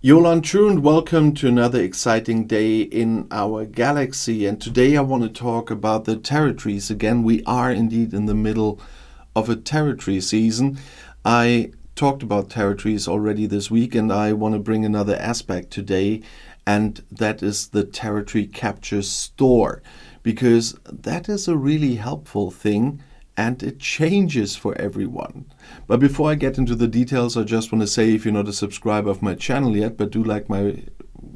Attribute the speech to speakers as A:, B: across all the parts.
A: Jolan True and welcome to another exciting day in our galaxy. And today I want to talk about the territories. Again, we are indeed in the middle of a territory season. I talked about territories already this week, and I want to bring another aspect today, and that is the territory capture store, because that is a really helpful thing and it changes for everyone. But before I get into the details, I just want to say, if you're not a subscriber of my channel yet, but do like my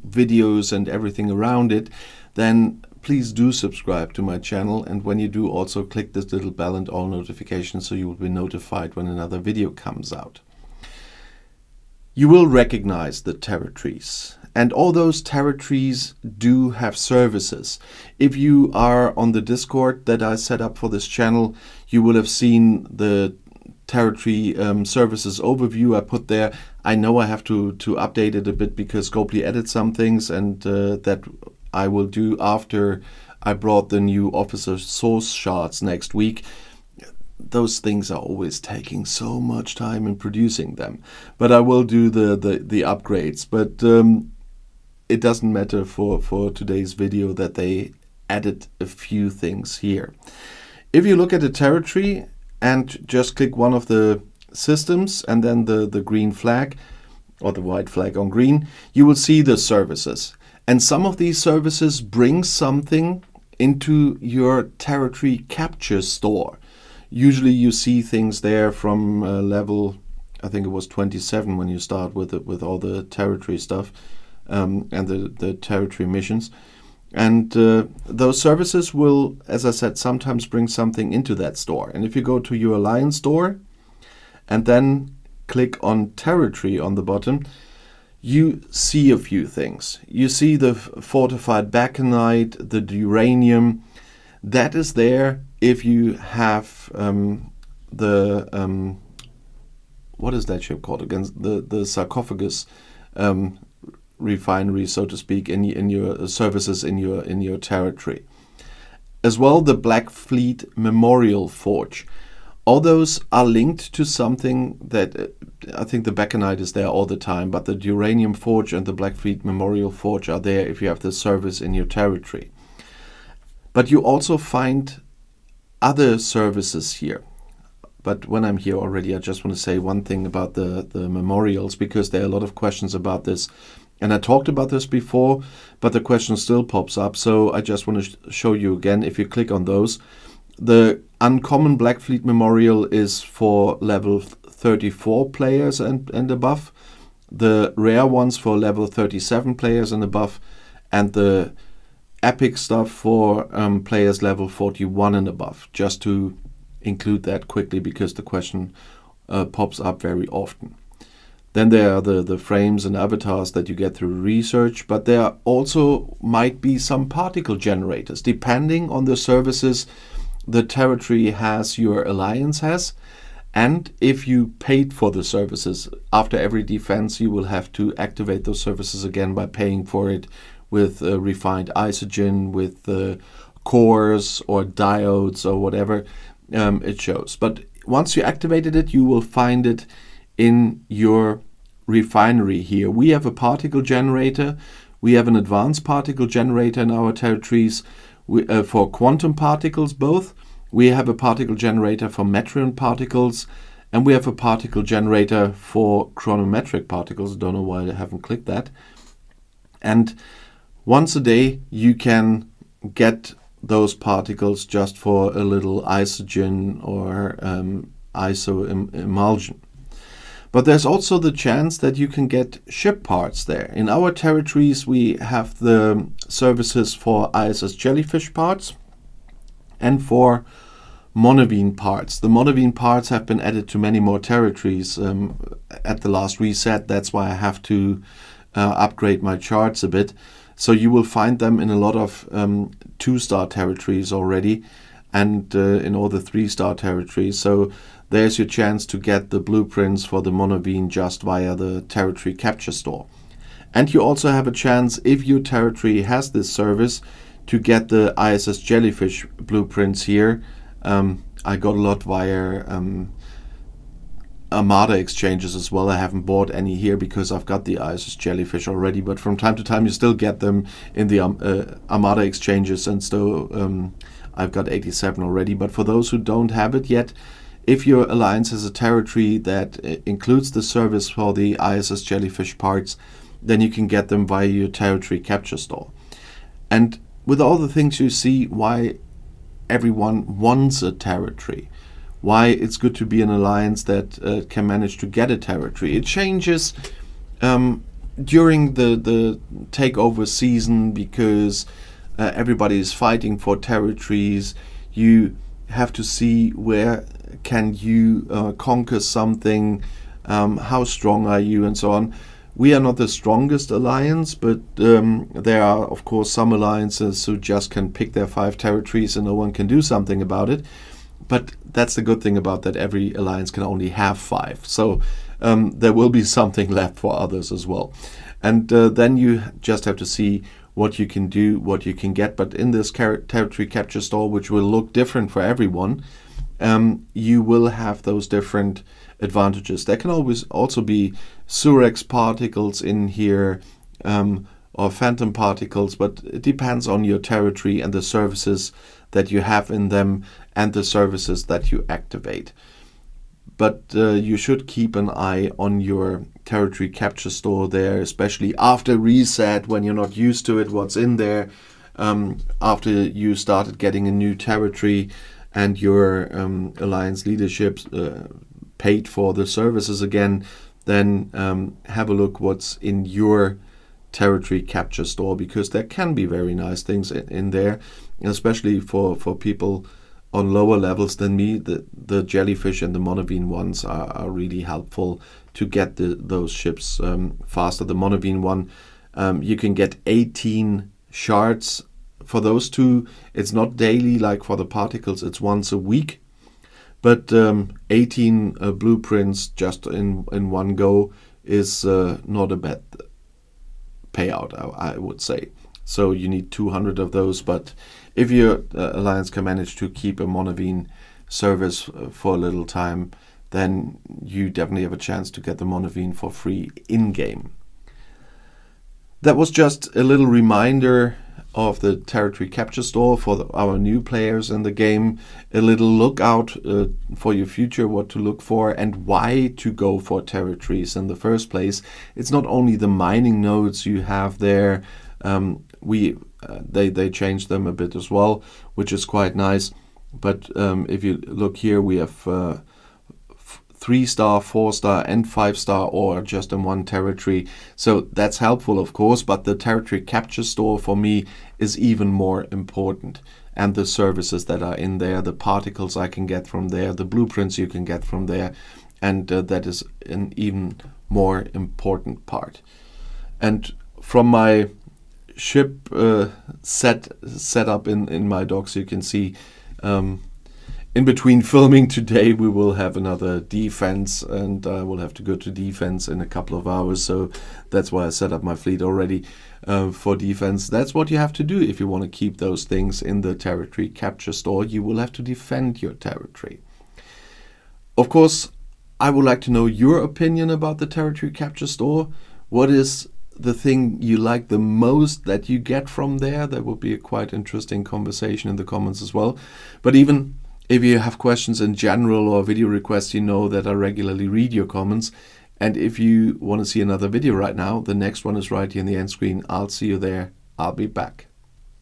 A: videos and everything around it, then please do subscribe to my channel. And when you do, also click this little bell and all notifications so you will be notified when another video comes out. You will recognize the territories, and all those territories do have services. If you are on the Discord that I set up for this channel, you will have seen the territory services overview I put there. I know I have to update it a bit because Scopely added some things, and that I will do after I brought the new officer source shards next week. Those things are always taking so much time in producing them, but I will do the upgrades. But it doesn't matter for today's video that they added a few things here. If you look at the territory and just click one of the systems and then the green flag or the white flag on green, you will see the services. And some of these services bring something into your territory capture store. Usually you see things there from level, I think it was 27 when you start with all the territory stuff and the territory missions. And those services will, as I said, sometimes bring something into that store. And if you go to your alliance store and then click on territory on the bottom, you see a few things. You see the fortified baconite, the uranium. That is there if you have what is that ship called again? The sarcophagus refinery, so to speak, in your services in your territory. As well, the Black Fleet Memorial Forge. All those are linked to something that I think the baconite is there all the time, but the uranium forge and the Black Fleet Memorial Forge are there if you have the service in your territory. But you also find other services here. But when I'm here already, I just want to say one thing about the memorials, because there are a lot of questions about this. And I talked about this before, but the question still pops up. So I just want to show you again. If you click on those, the uncommon Black Fleet Memorial is for level 34 players and above. The rare ones for level 37 players and above. And the epic stuff for players level 41 and above. Just to include that quickly, because the question pops up very often. Then there are the frames and avatars that you get through research, but there also might be some particle generators, depending on the services the territory has, your alliance has. And if you paid for the services, after every defense you will have to activate those services again by paying for it with refined isogen, with cores or diodes or whatever it shows. But once you activated it, you will find it in your refinery here. We have a particle generator. We have an advanced particle generator in our territories for quantum particles both. We have a particle generator for metrion particles, and we have a particle generator for chronometric particles. Don't know why I haven't clicked that. And once a day you can get those particles just for a little isogen or isoemulsion. But there's also the chance that you can get ship parts there. In our territories, we have the services for ISS jellyfish parts and for monovine parts. The monovine parts have been added to many more territories at the last reset. That's why I have to upgrade my charts a bit. So you will find them in a lot of 2-star territories already, and in all the 3-star territories. So there's your chance to get the blueprints for the monovine just via the territory capture store. And you also have a chance, if your territory has this service, to get the ISS jellyfish blueprints here. I got a lot via Armada exchanges as well. I haven't bought any here because I've got the ISS jellyfish already, but from time to time you still get them in the Armada exchanges, and so I've got 87 already. But for those who don't have it yet, if your alliance has a territory that includes the service for the ISS jellyfish parts, then you can get them via your territory capture store. And with all the things you see, why everyone wants a territory, why it's good to be an alliance that can manage to get a territory. It changes during the takeover season because everybody is fighting for territories. You have to see where can you conquer something, how strong are you, and so on. We are not the strongest alliance, but there are, of course, some alliances who just can pick their 5 territories and no one can do something about it. But that's the good thing about that. Every alliance can only have 5. So there will be something left for others as well. And then you just have to see what you can do, what you can get. But in this territory capture store, which will look different for everyone, you will have those different advantages. There can always also be Surex particles in here, or phantom particles, but it depends on your territory and the services that you have in them and the services that you activate. But you should keep an eye on your territory capture store there, especially after reset, when you're not used to it, what's in there, after you started getting a new territory and your alliance leadership paid for the services again, then have a look what's in your territory capture store, because there can be very nice things in there, especially for people on lower levels than me. The jellyfish and the Monovine ones are really helpful to get those ships faster. The Monovine one, you can get 18 shards for those two. It's not daily like for the particles, it's once a week. But 18 blueprints just in one go is not a bad payout, I would say. So you need 200 of those, but if your alliance can manage to keep a Monovine service for a little time, then you definitely have a chance to get the Monovine for free in-game. That was just a little reminder of the territory capture store for our new players in the game, a little lookout for your future, what to look for and why to go for territories in the first place. It's not only the mining nodes you have there, they changed them a bit as well, which is quite nice. But if you look here, we have 3-star, 4-star and 5-star ore just in one territory. So that's helpful, of course, but the territory capture store for me is even more important. And the services that are in there, the particles I can get from there, the blueprints you can get from there, and that is an even more important part. And from my ship set up in my docks, you can see in between filming today, we will have another defense, and I will have to go to defense in a couple of hours. So that's why I set up my fleet already for defense. That's what you have to do if you want to keep those things in the territory capture store. You will have to defend your territory. Of course, I would like to know your opinion about the territory capture store. What is the thing you like the most that you get from there? That would be a quite interesting conversation in the comments as well. But even if you have questions in general or video requests, you know that I regularly read your comments. And if you want to see another video right now, the next one is right here in the end screen. I'll see you there. I'll be back.